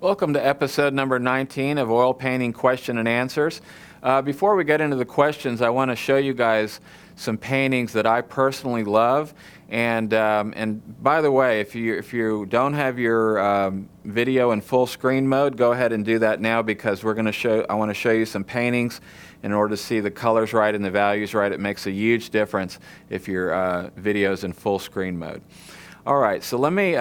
Welcome to episode number 19 of Oil Painting Question and Answers. Before we get into the questions, I want to show you guys some paintings that I personally love. And by the way, if you don't have your video in full screen mode, go ahead and do that now, because I want to show you some paintings. In order to see the colors right and the values right, it makes a huge difference if your video's in full screen mode. All right, so let me,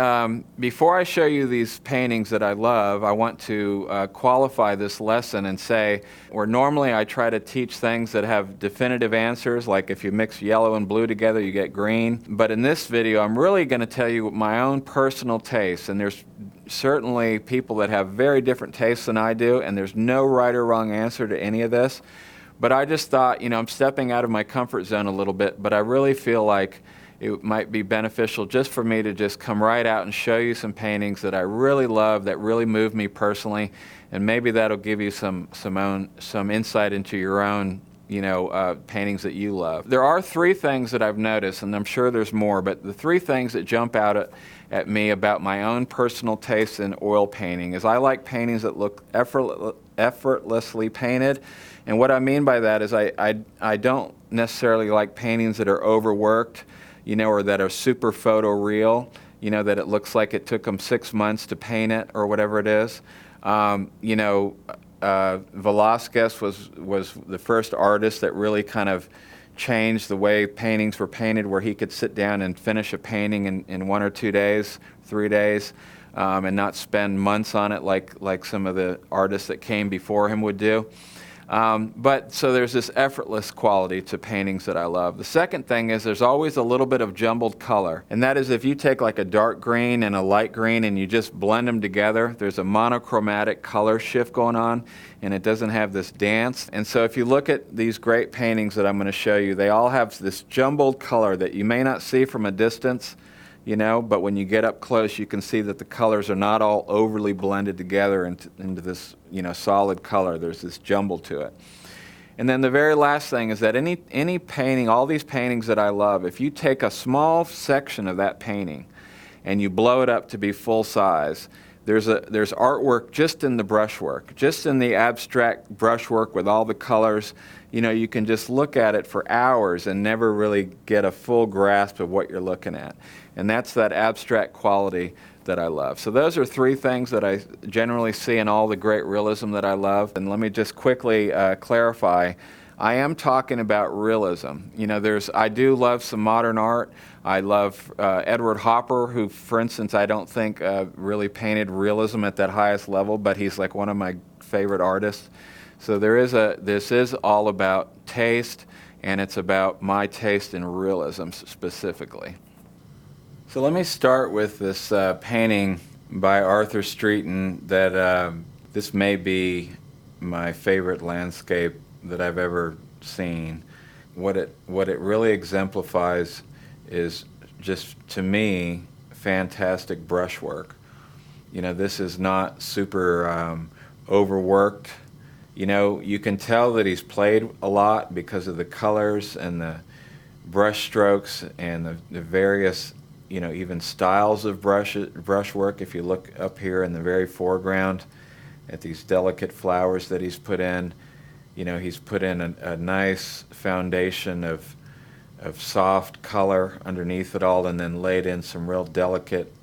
before I show you these paintings that I love, I want to qualify this lesson and say, where normally I try to teach things that have definitive answers, like if you mix yellow and blue together, you get green. But in this video, I'm really going to tell you my own personal taste, and there's certainly people that have very different tastes than I do, and there's no right or wrong answer to any of this. But I just thought, I'm stepping out of my comfort zone a little bit, but I really feel like it might be beneficial just for me to just come right out and show you some paintings that I really love, that really move me personally, and maybe that'll give you some insight into your own paintings that you love. There are three things that I've noticed, and I'm sure there's more, but the three things that jump out at me about my own personal taste in oil painting is I like paintings that look effortlessly painted. And what I mean by that is I don't necessarily like paintings that are overworked, or that are super photoreal, that it looks like it took them 6 months to paint it or whatever it is. Velázquez was the first artist that really kind of changed the way paintings were painted, where he could sit down and finish a painting in 1 or 2 days, 3 days, and not spend months on it like some of the artists that came before him would do. But so there's this effortless quality to paintings that I love. The second thing is there's always a little bit of jumbled color, and that is if you take like a dark green and a light green and you just blend them together, there's a monochromatic color shift going on, and it doesn't have this dance. And so if you look at these great paintings that I'm going to show you, they all have this jumbled color that you may not see from a distance, but when you get up close, you can see that the colors are not all overly blended together into this, solid color. There's this jumble to it. And then the very last thing is that any painting, all these paintings that I love, if you take a small section of that painting and you blow it up to be full size, there's artwork just in the brushwork, just in the abstract brushwork with all the colors. You can just look at it for hours and never really get a full grasp of what you're looking at. And that's that abstract quality that I love. So those are three things that I generally see in all the great realism that I love. And let me just quickly clarify. I am talking about realism. I do love some modern art. I love Edward Hopper, who, for instance, I don't think really painted realism at that highest level, but he's like one of my favorite artists. So this is all about taste, and it's about my taste in realism specifically. So let me start with this painting by Arthur Streeton that this may be my favorite landscape that I've ever seen. What it really exemplifies is just, to me, fantastic brushwork. This is not super overworked. You can tell that he's played a lot because of the colors and the brush strokes and the various, even styles of brushwork. If you look up here in the very foreground at these delicate flowers that he's put in, he's put in a nice foundation of soft color underneath it all, and then laid in some real delicate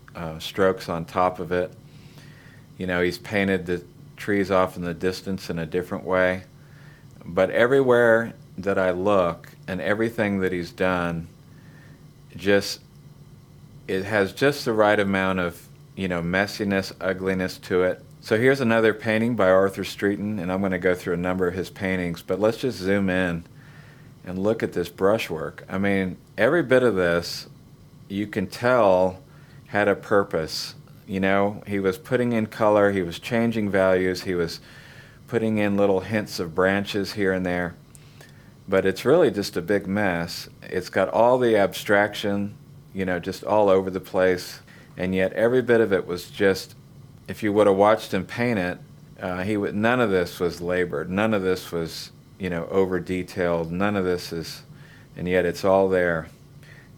strokes on top of it. He's painted the trees off in the distance in a different way. But everywhere that I look and everything that he's done, it has just the right amount of, messiness, ugliness to it. So here's another painting by Arthur Streeton, and I'm going to go through a number of his paintings, but let's just zoom in and look at this brushwork. I mean, every bit of this, you can tell, had a purpose. He was putting in color, he was changing values, he was putting in little hints of branches here and there. But it's really just a big mess. It's got all the abstraction, just all over the place. And yet every bit of it was just, if you would have watched him paint it, none of this was labored. None of this was, over detailed. None of this is, and yet it's all there.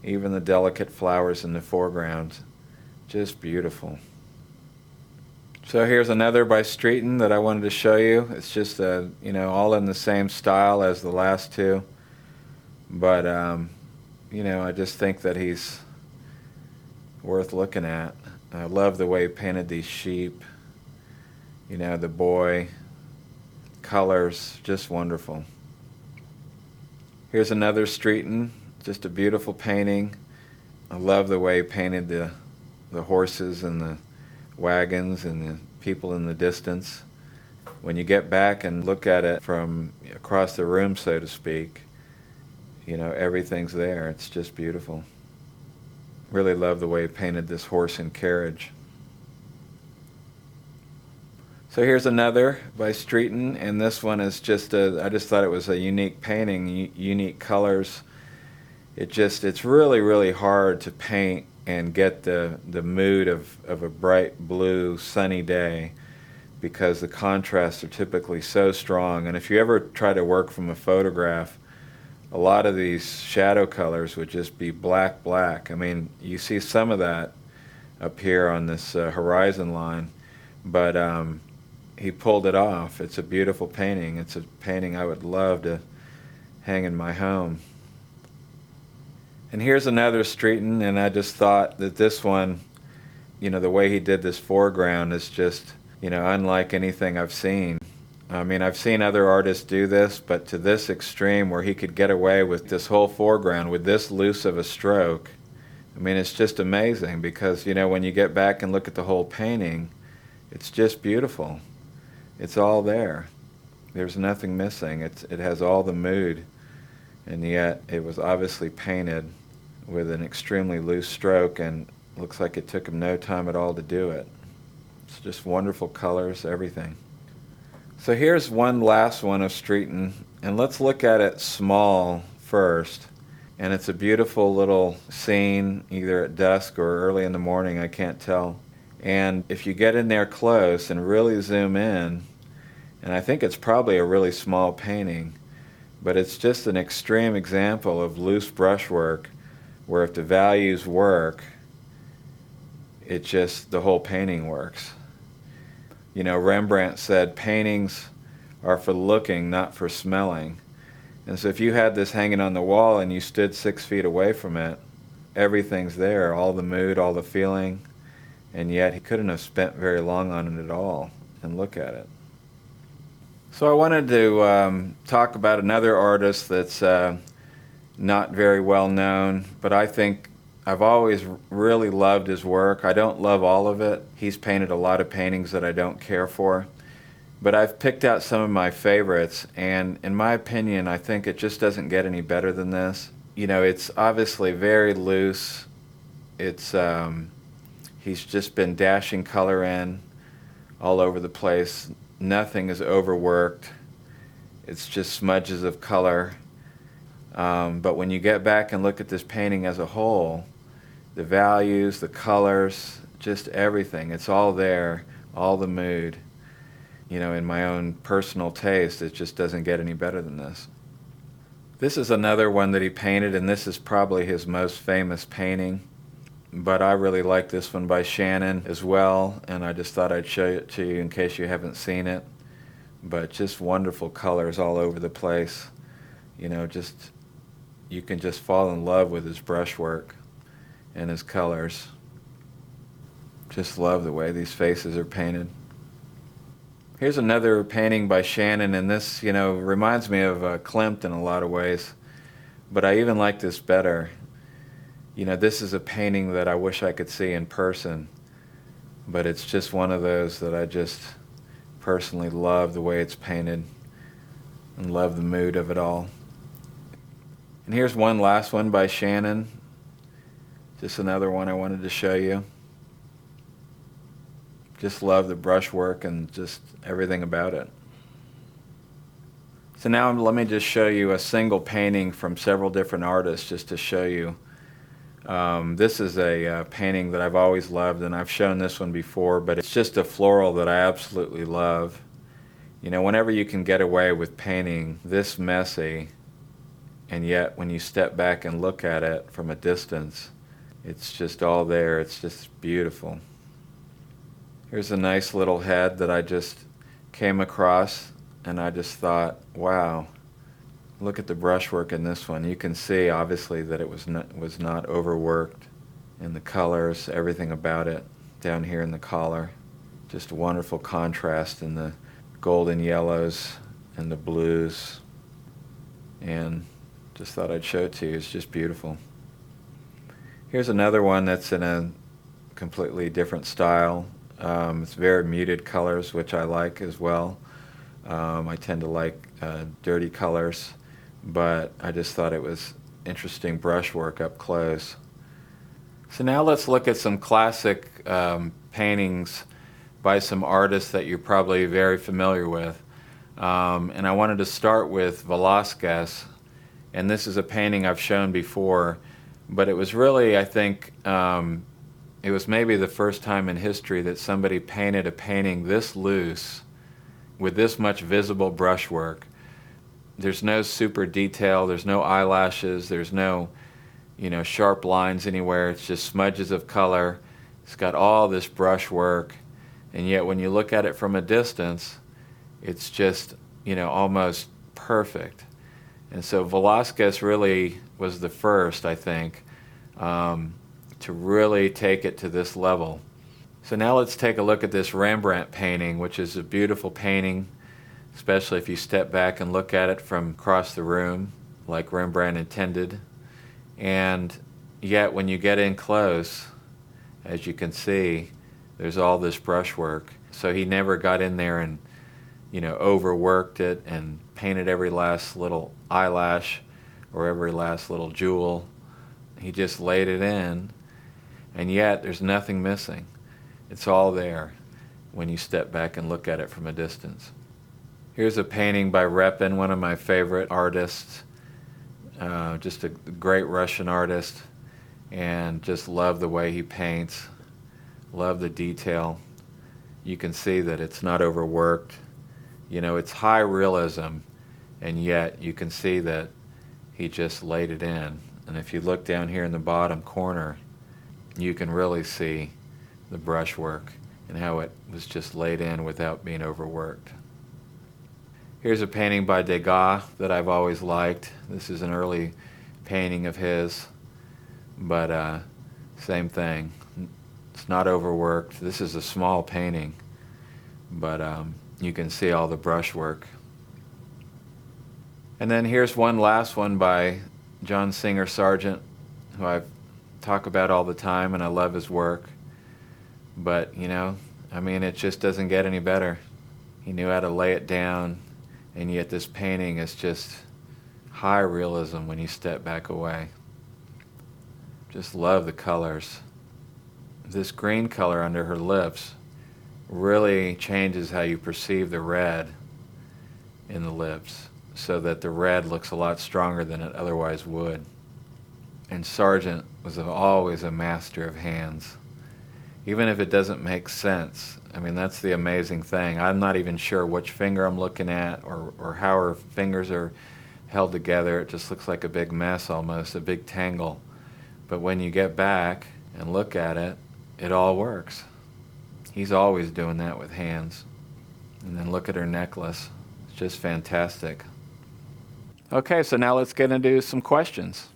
Even the delicate flowers in the foreground. Just beautiful. So here's another by Streeton that I wanted to show you. It's just all in the same style as the last two, but I just think that he's worth looking at. I love the way he painted these sheep, the boy, colors, just wonderful. Here's another Streeton, just a beautiful painting. I love the way he painted the horses and the wagons and the people in the distance. When you get back and look at it from across the room, so to speak, everything's there. It's just beautiful. Really love the way he painted this horse and carriage. So here's another by Streeton, and this one is just I just thought it was a unique painting, unique colors. It's really, really hard to paint and get the mood of a bright blue sunny day, because the contrasts are typically so strong. And if you ever try to work from a photograph, a lot of these shadow colors would just be black. I mean, you see some of that up here on this horizon line, but he pulled it off. It's a beautiful painting. It's a painting I would love to hang in my home. And here's another Streeton, and I just thought that this one, the way he did this foreground is just, unlike anything I've seen. I mean, I've seen other artists do this, but to this extreme where he could get away with this whole foreground with this loose of a stroke, I mean, it's just amazing, because, when you get back and look at the whole painting, it's just beautiful. It's all there. There's nothing missing. It has all the mood, and yet it was obviously painted with an extremely loose stroke, and looks like it took him no time at all to do it. It's just wonderful colors, everything. So here's one last one of Streeton, and let's look at it small first. And it's a beautiful little scene, either at dusk or early in the morning, I can't tell. And if you get in there close and really zoom in, and I think it's probably a really small painting, but it's just an extreme example of loose brushwork, where if the values work, the whole painting works. Rembrandt said paintings are for looking, not for smelling. And so if you had this hanging on the wall and you stood 6 feet away from it, everything's there, all the mood, all the feeling, and yet he couldn't have spent very long on it at all. And look at it. So I wanted to talk about another artist that's not very well known, but I think I've always really loved his work. I don't love all of it. He's painted a lot of paintings that I don't care for, but I've picked out some of my favorites, and in my opinion, I think it just doesn't get any better than this. It's obviously very loose. He's just been dashing color in all over the place. Nothing is overworked. It's just smudges of color. But when you get back and look at this painting as a whole, the values, the colors, just everything, it's all there, all the mood. In my own personal taste, it just doesn't get any better than this. This is another one that he painted, and this is probably his most famous painting. But I really like this one by Shannon as well, and I just thought I'd show it to you in case you haven't seen it. But just wonderful colors all over the place. You can just fall in love with his brushwork and his colors. Just love the way these faces are painted. Here's another painting by Shannon, and this, reminds me of Klimt in a lot of ways, but I even like this better. This is a painting that I wish I could see in person, but it's just one of those that I just personally love the way it's painted and love the mood of it all. And here's one last one by Shannon. Just another one I wanted to show you. Just love the brushwork and just everything about it. So now let me just show you a single painting from several different artists just to show you. This is a painting that I've always loved, and I've shown this one before, but it's just a floral that I absolutely love. Whenever you can get away with painting this messy, and yet when you step back and look at it from a distance, it's just all there. It's just beautiful. Here's a nice little head that I just came across, and I just thought, wow, look at the brushwork in this one. You can see obviously that it was not overworked, and the colors, everything about it down here in the collar. Just a wonderful contrast in the golden yellows and the blues, and just thought I'd show it to you. It's just beautiful. Here's another one that's in a completely different style. It's very muted colors, which I like as well. I tend to like dirty colors, but I just thought it was interesting brushwork up close. So now let's look at some classic paintings by some artists that you're probably very familiar with. And I wanted to start with Velázquez, and this is a painting I've shown before, but it was really, I think, it was maybe the first time in history that somebody painted a painting this loose with this much visible brushwork. There's no super detail, there's no eyelashes, there's no, sharp lines anywhere. It's just smudges of color. It's got all this brushwork, and yet when you look at it from a distance, it's just, almost perfect. And so Velázquez really was the first, I think, to really take it to this level. So now let's take a look at this Rembrandt painting, which is a beautiful painting, especially if you step back and look at it from across the room, like Rembrandt intended. And yet when you get in close, as you can see, there's all this brushwork. So he never got in there and, overworked it and painted every last little eyelash or every last little jewel. He just laid it in, and yet there's nothing missing. It's all there when you step back and look at it from a distance. Here's a painting by Repin, one of my favorite artists, just a great Russian artist, and just love the way he paints, love the detail. You can see that it's not overworked. It's high realism, and yet you can see that he just laid it in. And if you look down here in the bottom corner, you can really see the brushwork and how it was just laid in without being overworked. Here's a painting by Degas that I've always liked. This is an early painting of his, but same thing. It's not overworked. This is a small painting, but you can see all the brushwork. And then here's one last one by John Singer Sargent, who I talk about all the time, and I love his work. But, it just doesn't get any better. He knew how to lay it down, and yet this painting is just high realism when you step back away. Just love the colors. This green color under her lips really changes how you perceive the red in the lips, so that the red looks a lot stronger than it otherwise would. And Sargent was always a master of hands. Even if it doesn't make sense, that's the amazing thing. I'm not even sure which finger I'm looking at or how her fingers are held together. It just looks like a big mess almost, a big tangle. But when you get back and look at it, it all works. He's always doing that with hands. And then look at her necklace. It's just fantastic. Okay, so now let's get into some questions.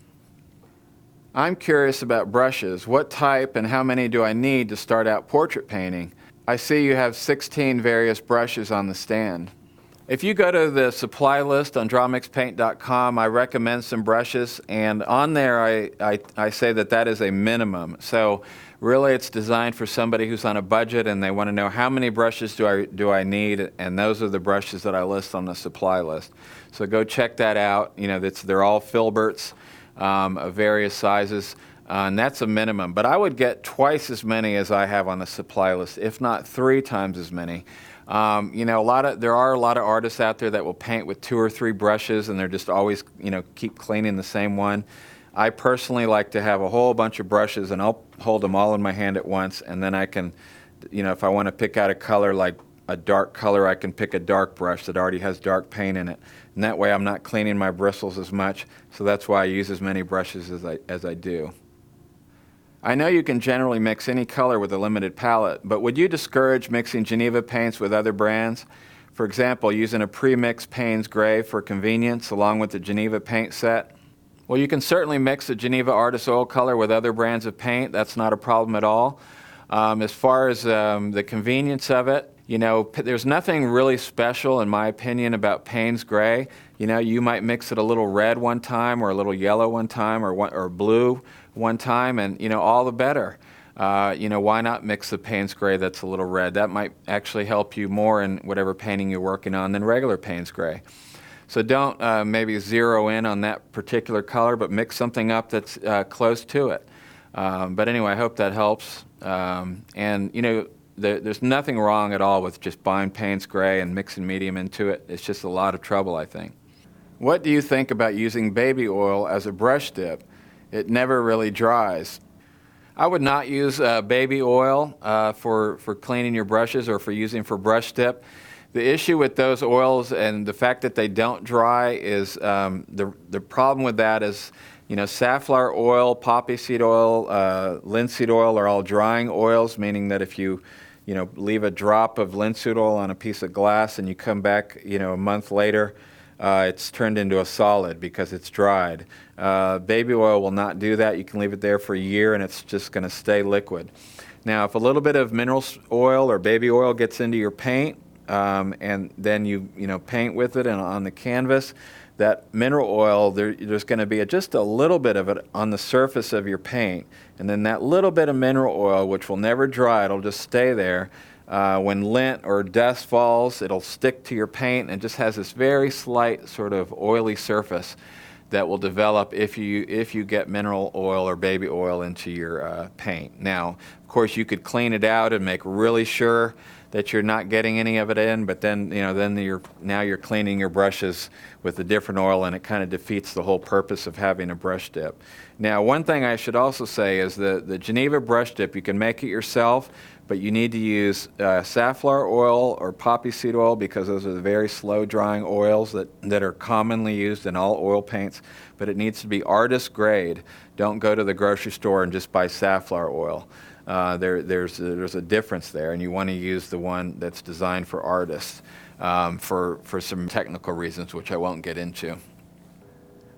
I'm curious about brushes. What type and how many do I need to start out portrait painting? I see you have 16 various brushes on the stand. If you go to the supply list on drawmixpaint.com, I recommend some brushes, and on there I say that is a minimum. So really it's designed for somebody who's on a budget and they want to know how many brushes do I need, and those are the brushes that I list on the supply list. So go check that out. They're all filberts of various sizes, and that's a minimum. But I would get twice as many as I have on the supply list, if not 3 times as many. There are a lot of artists out there that will paint with 2 or 3 brushes, and they're just always, keep cleaning the same one. I personally like to have a whole bunch of brushes, and I'll hold them all in my hand at once, and then I can, if I want to pick out a color like a dark color, I can pick a dark brush that already has dark paint in it. And that way I'm not cleaning my bristles as much, so that's why I use as many brushes as I do. I know you can generally mix any color with a limited palette, but would you discourage mixing Geneva paints with other brands? For example, using a pre-mixed Payne's Gray for convenience along with the Geneva paint set? Well, you can certainly mix the Geneva Artist Oil color with other brands of paint. That's not a problem at all. As far as the convenience of it, there's nothing really special, in my opinion, about Payne's Gray. You might mix it a little red one time or a little yellow one time or blue one time, and, all the better. Why not mix the Payne's Gray that's a little red? That might actually help you more in whatever painting you're working on than regular Payne's Gray. So don't maybe zero in on that particular color, but mix something up that's close to it. But anyway, I hope that helps. There's nothing wrong at all with just buying Payne's Gray and mixing medium into it. It's just a lot of trouble, I think. What do you think about using baby oil as a brush dip? It never really dries. I would not use baby oil for cleaning your brushes or for using for brush dip. The issue with those oils and the fact that they don't dry is the problem with that is, safflower oil, poppy seed oil, linseed oil are all drying oils, meaning that if you leave a drop of linseed oil on a piece of glass and you come back, a month later, it's turned into a solid because it's dried. Baby oil will not do that. You can leave it there for a year and it's just going to stay liquid. Now, if a little bit of mineral oil or baby oil gets into your paint, and then you paint with it and on the canvas, that mineral oil, there's going to be just a little bit of it on the surface of your paint, and then that little bit of mineral oil, which will never dry, it'll just stay there. When lint or dust falls, it'll stick to your paint and just has this very slight sort of oily surface that will develop if you get mineral oil or baby oil into your paint. Now, of course, you could clean it out and make really sure that you're not getting any of it in, but then you're cleaning your brushes with a different oil, and it kind of defeats the whole purpose of having a brush dip. Now, one thing I should also say is the Geneva brush dip, you can make it yourself, but you need to use safflower oil or poppy seed oil because those are the very slow drying oils that are commonly used in all oil paints, but it needs to be artist grade. Don't go to the grocery store and just buy safflower oil. There's a difference there, and you want to use the one that's designed for artists for some technical reasons, which I won't get into.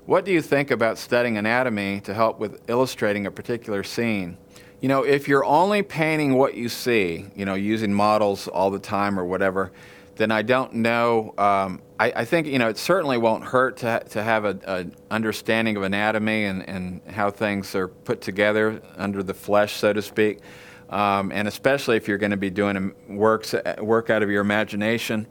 What do you think about studying anatomy to help with illustrating a particular scene? If you're only painting what you see, using models all the time or whatever, then I don't know. I think, it certainly won't hurt to have an understanding of anatomy and how things are put together under the flesh, so to speak. And especially if you're going to be doing work out of your imagination,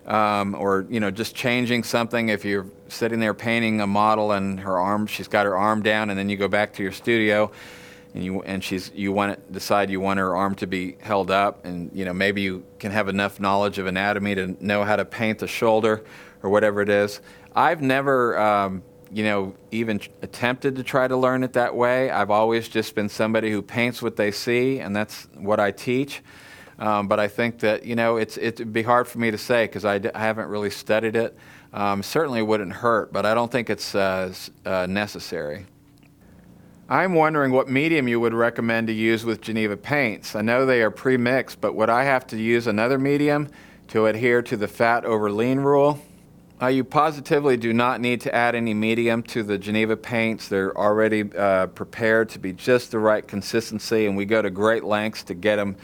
or, just changing something. If you're sitting there painting a model and she's got her arm down, and then you go back to your studio and you decide you want her arm to be held up, and maybe you can have enough knowledge of anatomy to know how to paint the shoulder or whatever it is. I've never even attempted to try to learn it that way. I've always just been somebody who paints what they see, and that's what I teach. But I think that it'd be hard for me to say because I haven't really studied it. Certainly wouldn't hurt, but I don't think it's necessary. I'm wondering what medium you would recommend to use with Geneva paints. I know they are pre-mixed, but would I have to use another medium to adhere to the fat over lean rule? You positively do not need to add any medium to the Geneva paints. They're already prepared to be just the right consistency, and we go to great lengths to get them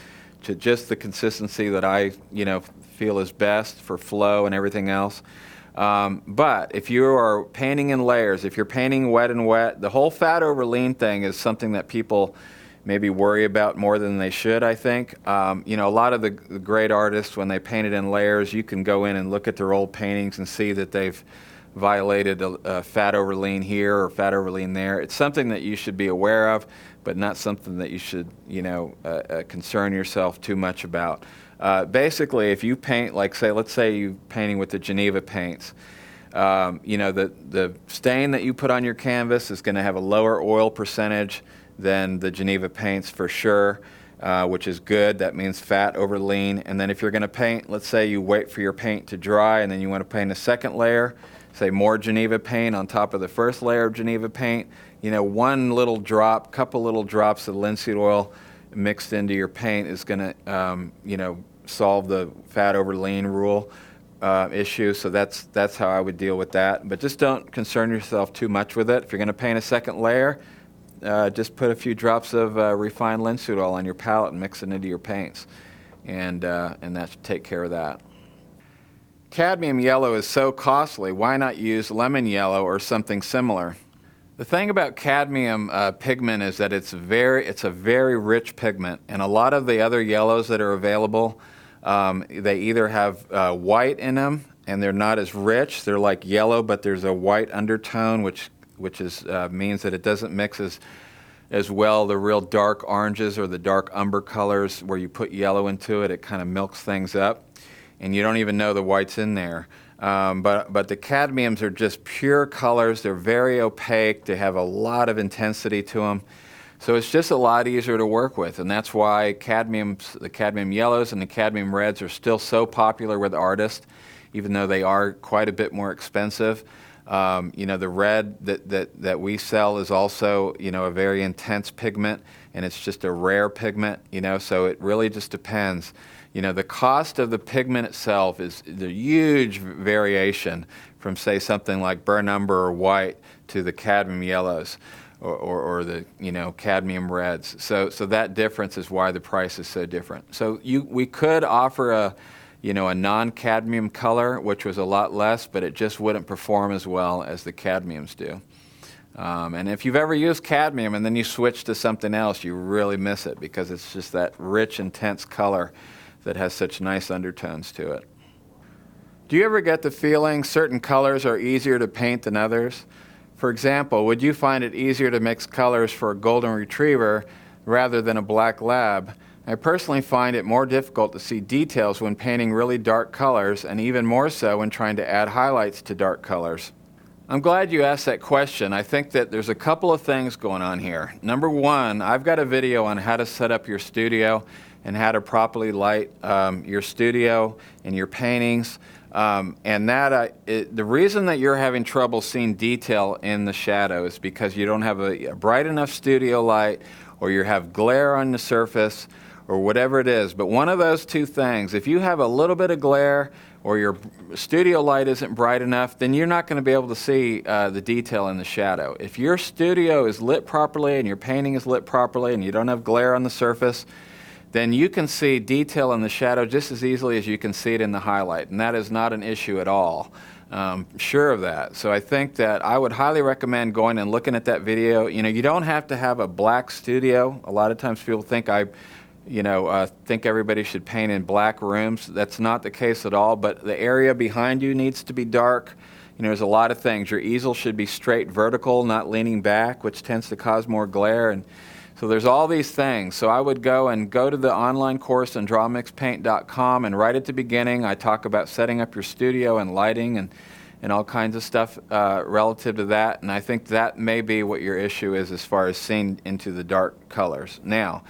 to just the consistency that I feel is best for flow and everything else. But if you are painting in layers, if you're painting wet and wet, the whole fat over lean thing is something that people maybe worry about more than they should, I think. A lot of the great artists, when they paint it in layers, you can go in and look at their old paintings and see that they've violated a fat over lean here or fat over lean there. It's something that you should be aware of, but not something that you should, concern yourself too much about. Basically, if you paint, let's say you're painting with the Geneva paints, the stain that you put on your canvas is going to have a lower oil percentage than the Geneva paints for sure, which is good. That means fat over lean. And then if you're going to paint, let's say you wait for your paint to dry and then you want to paint a second layer, say, more Geneva paint on top of the first layer of Geneva paint, one little drop, couple little drops of linseed oil mixed into your paint is going to, solve the fat over lean rule issue. So that's how I would deal with that. But just don't concern yourself too much with it. If you're going to paint a second layer, just put a few drops of refined linseed oil on your palette and mix it into your paints, and that should take care of that. Cadmium yellow is so costly. Why not use lemon yellow or something similar? The thing about cadmium pigment is that it's a very rich pigment, and a lot of the other yellows that are available, they either have white in them and they're not as rich. They're like yellow, but there's a white undertone, which means that it doesn't mix as well the real dark oranges or the dark umber colors where you put yellow into it. It kind of milks things up, and you don't even know the white's in there. But the cadmiums are just pure colors. They're very opaque. They have a lot of intensity to them. So it's just a lot easier to work with, and that's why the cadmium yellows and the cadmium reds are still so popular with artists, even though they are quite a bit more expensive. The red that we sell is also, a very intense pigment, and it's just a rare pigment, so it really just depends. The cost of the pigment itself is the huge variation from, say, something like burnt umber or white to the cadmium yellows or the, cadmium reds. So that difference is why the price is so different. So we could offer a non-cadmium color, which was a lot less, but it just wouldn't perform as well as the cadmiums do. And if you've ever used cadmium and then you switch to something else, you really miss it because it's just that rich, intense color that has such nice undertones to it. Do you ever get the feeling certain colors are easier to paint than others? For example, would you find it easier to mix colors for a golden retriever rather than a black lab? I personally find it more difficult to see details when painting really dark colors, and even more so when trying to add highlights to dark colors. I'm glad you asked that question. I think that there's a couple of things going on here. Number one, I've got a video on how to set up your studio and how to properly light your studio and your paintings. The reason that you're having trouble seeing detail in the shadow is because you don't have a bright enough studio light, or you have glare on the surface, or whatever it is. But one of those two things, if you have a little bit of glare or your studio light isn't bright enough, then you're not going to be able to see the detail in the shadow. If your studio is lit properly and your painting is lit properly and you don't have glare on the surface, then you can see detail in the shadow just as easily as you can see it in the highlight, and that is not an issue at all. Sure of that. So I think that I would highly recommend going and looking at that video. You don't have to have a black studio. A lot of times people think think everybody should paint in black rooms. That's not the case at all, but the area behind you needs to be dark. There's a lot of things. Your easel should be straight vertical, not leaning back, which tends to cause more glare. And so there's all these things. So I would go to the online course on drawmixpaint.com, and right at the beginning I talk about setting up your studio and lighting and all kinds of stuff relative to that. And I think that may be what your issue is as far as seeing into the dark colors. Now,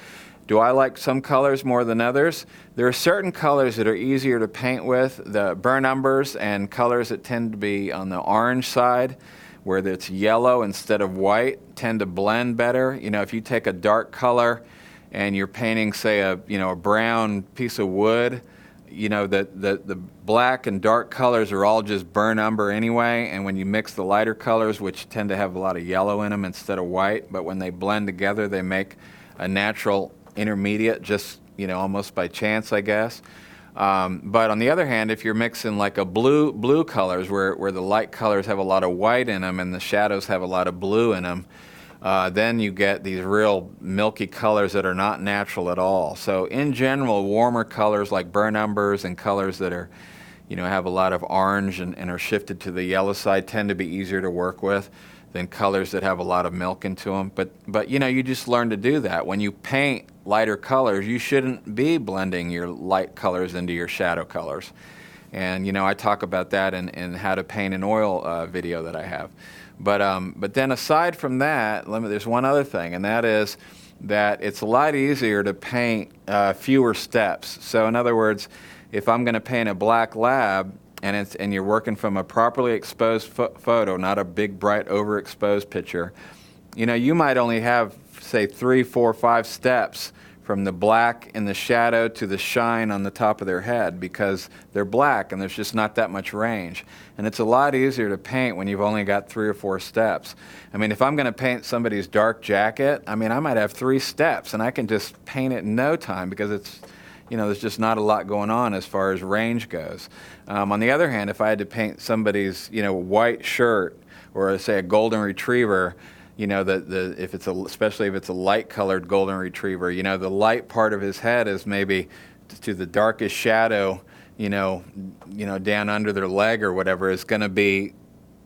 do I like some colors more than others? There are certain colors that are easier to paint with. The burnt umbers and colors that tend to be on the orange side, where it's yellow instead of white, tend to blend better. If you take a dark color and you're painting, say, a brown piece of wood, the black and dark colors are all just burnt umber anyway, and when you mix the lighter colors, which tend to have a lot of yellow in them instead of white, but when they blend together, they make a natural intermediate, just almost by chance, I guess. But on the other hand, if you're mixing like a blue colors where the light colors have a lot of white in them and the shadows have a lot of blue in them, then you get these real milky colors that are not natural at all. So in general, warmer colors like burnt umbers and colors that are, have a lot of orange and are shifted to the yellow side tend to be easier to work with than colors that have a lot of milk into them. But you just learn to do that. When you paint lighter colors, you shouldn't be blending your light colors into your shadow colors. And I talk about that in How to Paint in Oil video that I have. But then aside from that, there's one other thing, and that is that it's a lot easier to paint fewer steps. So in other words, if I'm going to paint a black lab, and you're working from a properly exposed photo, not a big, bright, overexposed picture, you know, you might only have, say, 3, 4, 5 steps from the black in the shadow to the shine on the top of their head, because they're black and there's just not that much range. And it's a lot easier to paint when you've only got 3 or 4 steps. I mean, if I'm going to paint somebody's dark jacket, I mean, I might have 3 steps and I can just paint it in no time, because it's, you know, there's just not a lot going on as far as range goes. On the other hand, if I had to paint somebody's, you know, white shirt, or say a golden retriever, you know, if it's especially if it's a light-colored golden retriever, you know, the light part of his head is maybe to the darkest shadow, you know, down under their leg or whatever, is going to be,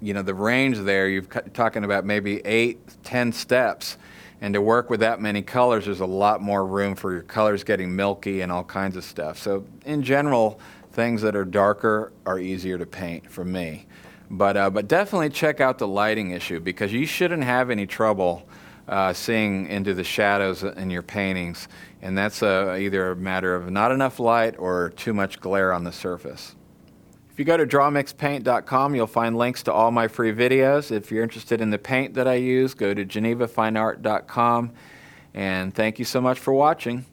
you know, the range there. You're talking about maybe 8, 10 steps, and to work with that many colors, there's a lot more room for your colors getting milky and all kinds of stuff. So in general, things that are darker are easier to paint for me. But definitely check out the lighting issue, because you shouldn't have any trouble seeing into the shadows in your paintings, and that's either a matter of not enough light or too much glare on the surface. If you go to drawmixpaint.com, you'll find links to all my free videos. If you're interested in the paint that I use, go to genevafineart.com, and thank you so much for watching.